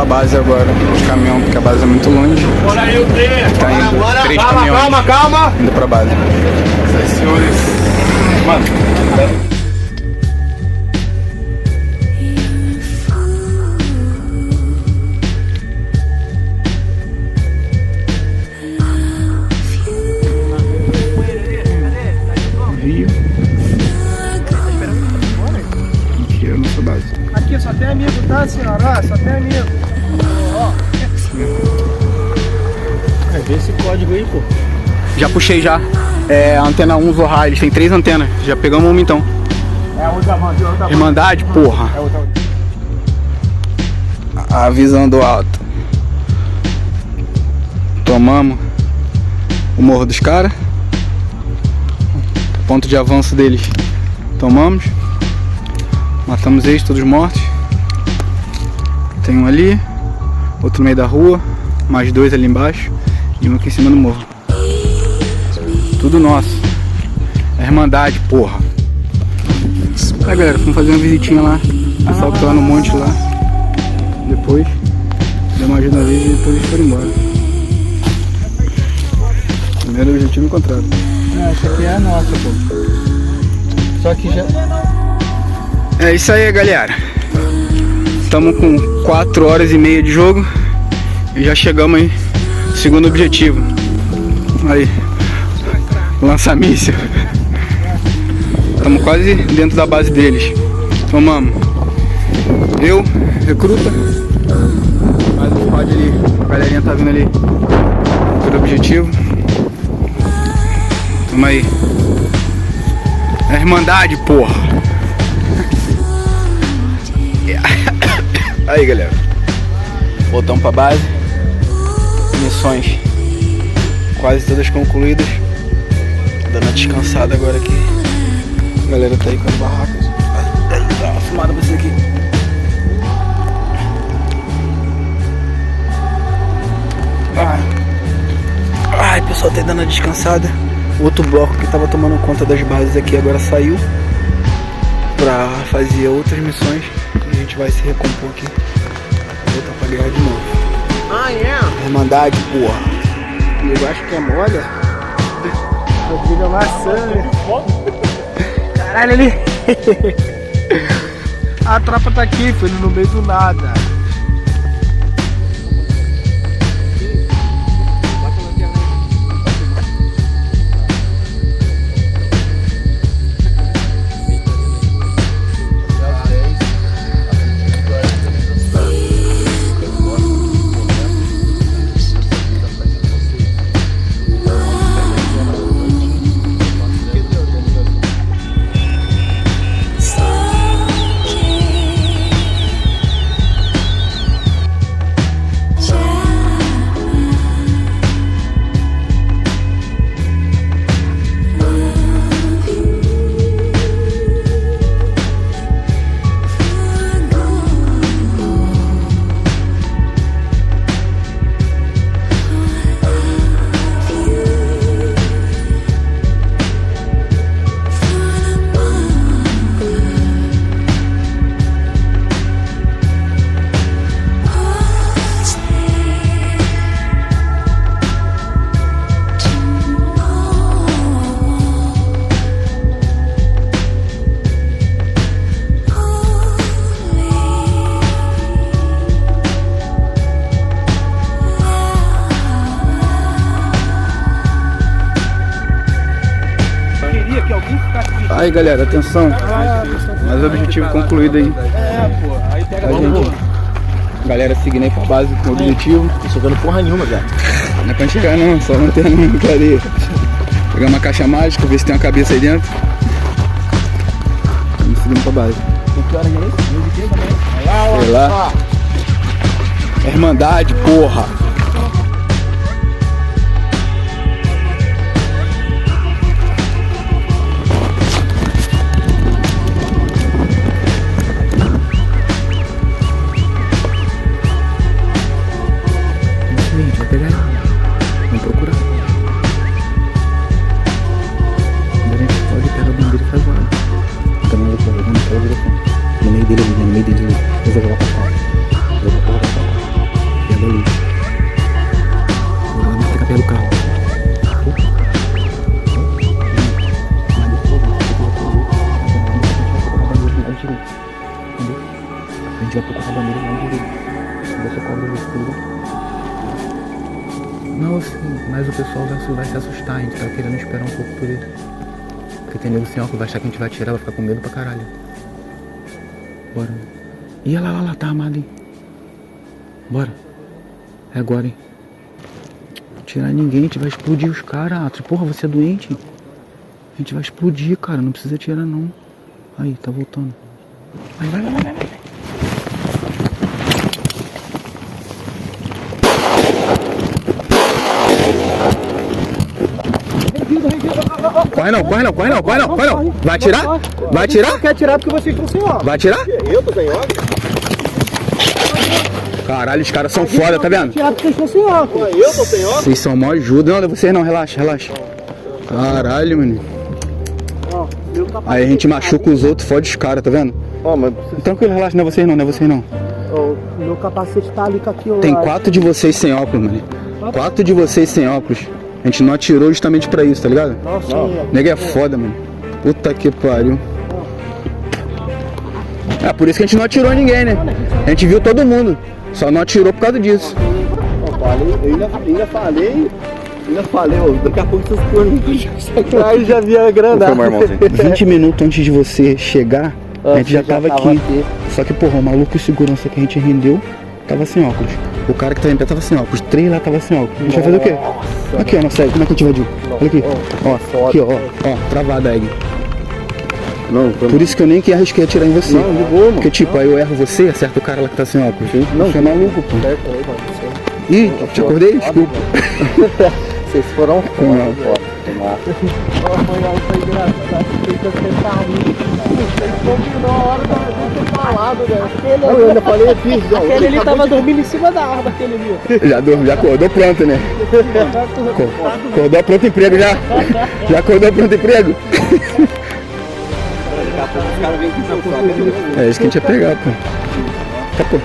pra base agora de caminhão, porque a base é muito longe. Tá indo 3 caminhões calma. Indo pra base. Senhores, mano, Rio. Aqui é a nossa base. Aqui só tem amigo, tá, senhora? Ó, só tem amigo. Ó. Vê esse código aí, pô. Já puxei já. É a antena 1 Zohar, eles têm 3 antenas. Já pegamos uma então. É a outra van, Irmandade, porra. É outra. A visão do alto. Tomamos o morro dos caras. Ponto de avanço deles. Tomamos. Matamos eles, todos mortos. Tem um ali, outro no meio da rua, mais 2 ali embaixo e um aqui em cima do morro. Tudo nosso. É Irmandade, porra. Aí galera, vamos fazer uma visitinha lá. O pessoal que tá lá no monte lá. Depois, deu uma ajuda neles e depois eles foram embora. Primeiro objetivo encontrado. Essa aqui é a nossa, pô. Só que já... É isso aí, galera. Estamos com 4 horas e meia de jogo e já chegamos aí no segundo objetivo. Aí, lança-míssil. Estamos quase dentro da base deles. Tomamos. Eu, recruta. Mais um squad ali. A galerinha tá vindo ali. Todo objetivo. Tamo aí. É Irmandade, porra. Aí galera, voltamos pra base. Missões quase todas concluídas. Dando uma descansada agora aqui. A galera tá aí com as barracas. Dá uma filmada pra você aqui. Ai, o pessoal tá dando uma descansada. O outro bloco que tava tomando conta das bases aqui agora saiu pra fazer outras missões. A gente vai se recompor aqui. Voltar pra guerra de novo. Ah, é? Irmandade, porra. Eu acho que é mole. Eu fico amassando. Caralho, ali. A tropa tá aqui, foi no meio do nada. Aí galera, atenção. Mais objetivo concluído aí. Pô, aí pega A gente, galera seguindo aí pra base com o objetivo. Tô chegando porra nenhuma, velho. Não é pra chegar não, só lanterna clareia. Pegar uma caixa mágica, ver se tem uma cabeça aí dentro. Vamos seguindo pra base. Que hora é isso? Sei lá. Irmandade, porra. Vai pegar ela. Vamos procurar. A gente pode pegar a bandeira e faz o lado. Também vai pegar naquela direção. No meio dele ali, no meio dele ali. Eu vou jogar pra cá. Eu vou jogar pra cá. mais o pessoal vai se assustar. A gente tá querendo esperar um pouco por ele. Porque tem nego sem óculos, vai achar que a gente vai atirar, vai ficar com medo pra caralho. Bora. Ih, olha lá, tá armado, hein. Bora. É agora, hein. Não tirar ninguém, a gente vai explodir os caras. Porra, você é doente? A gente vai explodir, cara, não precisa tirar não. Aí, tá voltando. Vai. Corre não. Vai atirar? Vai atirar? Quer atirar porque vocês estão sem óculos. Vai atirar? Eu tô sem óculos? Caralho, os caras são foda, tá vendo? Atirar porque vocês estão sem óculos. Eu tô sem óculos? Vocês são mó ajuda. Não, vocês não, relaxa. Caralho, mano. Aí a gente machuca os outros, fode os caras, tá vendo? Tranquilo, relaxa, não é vocês não. Meu capacete tá ali com aquilo. Tem 4 de vocês sem óculos, mano. 4 de vocês sem óculos. A gente não atirou justamente pra isso, tá ligado? Nossa, Nega é foda, mano. Puta que pariu. É, por isso que a gente não atirou ninguém, né? A gente viu todo mundo. Só não atirou por causa disso. Eu ainda falei, daqui a pouco vocês foram. Aí já vi a granada. 20 minutos antes de você chegar, a gente já tava aqui. Só que, porra, o maluco de segurança que a gente rendeu tava sem óculos. O cara que tava em pé tava sem óculos. 3 lá tava sem óculos. A gente vai fazer o quê? Aqui, ó, na série, como é que a gente invadiu? Olha aqui. Ó, aqui, ó, travada a egg. Não, por isso que eu nem que arrisquei atirar em você. Não, de boa, mano. Porque, tipo, aí eu erro você, acerta o cara lá que tá sem óculos. Não, você é maluco, pô. Ih, te acordei? Desculpa. Vocês foram fora. Eu ainda falei aqui, aquele ali tava dormindo em cima da árvore, aquele ali. Já acordou pronto, né? Acordou pronto emprego já. Já acordou pronto emprego. É isso que a gente ia pegar, pô. Tá, pô.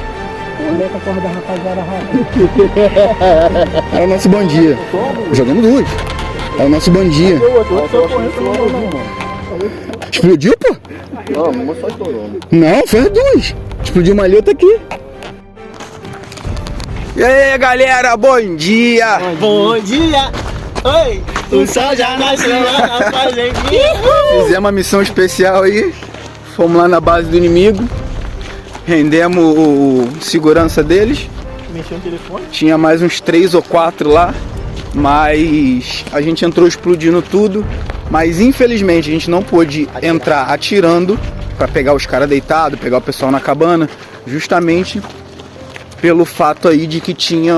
Era o nosso bom dia. Jogamos 2. Era o nosso bom dia. Explodiu, pô? Não, só estourou. Não, foi 2. Explodiu uma ali, outra aqui. E aí, galera, bom dia! Bom dia! Oi! O sol já nasceu lá na fazendinha. Fizemos uma missão especial aí. Fomos lá na base do inimigo. Rendemos o segurança deles. Mexeu no telefone? Tinha mais uns 3 ou 4 lá. Mas a gente entrou explodindo tudo. Mas infelizmente a gente não pôde entrar atirando para pegar os caras deitados, pegar o pessoal na cabana. Justamente pelo fato aí de que tinha,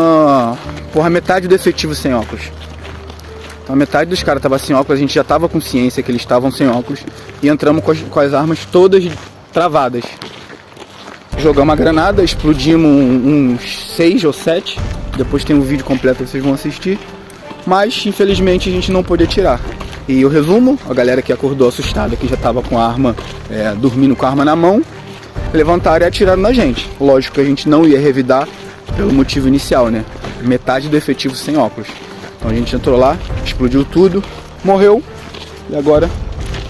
porra, metade do efetivo sem óculos. Então metade dos caras tava sem óculos, a gente já tava com ciência que eles estavam sem óculos. E entramos com as armas todas travadas. Jogamos uma granada, explodimos uns 6 ou 7. Depois tem um vídeo completo que vocês vão assistir. Mas infelizmente a gente não pôde atirar. E o resumo, a galera que acordou assustada, que já tava com a arma, dormindo com a arma na mão, levantaram e atiraram na gente. Lógico que a gente não ia revidar pelo motivo inicial, né? Metade do efetivo sem óculos. Então a gente entrou lá, explodiu tudo, morreu. E agora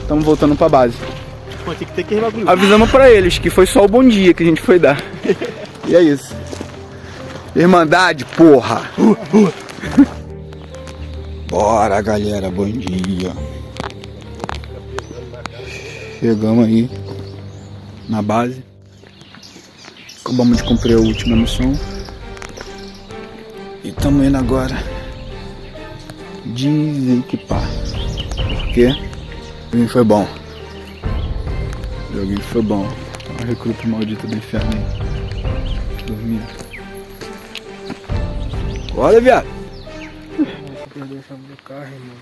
estamos voltando pra base. Avisamos pra eles que foi só o bom dia que a gente foi dar. E é isso. Irmandade, porra! Bora, galera, bom dia. Chegamos aí na base. Acabamos de cumprir a última missão. E estamos indo agora desequipar. Porque o joguinho foi bom. O joguinho foi bom. Uma recruta maldita do inferno aí. Dormindo. Olha, viado. Perder a chave do carro, irmão.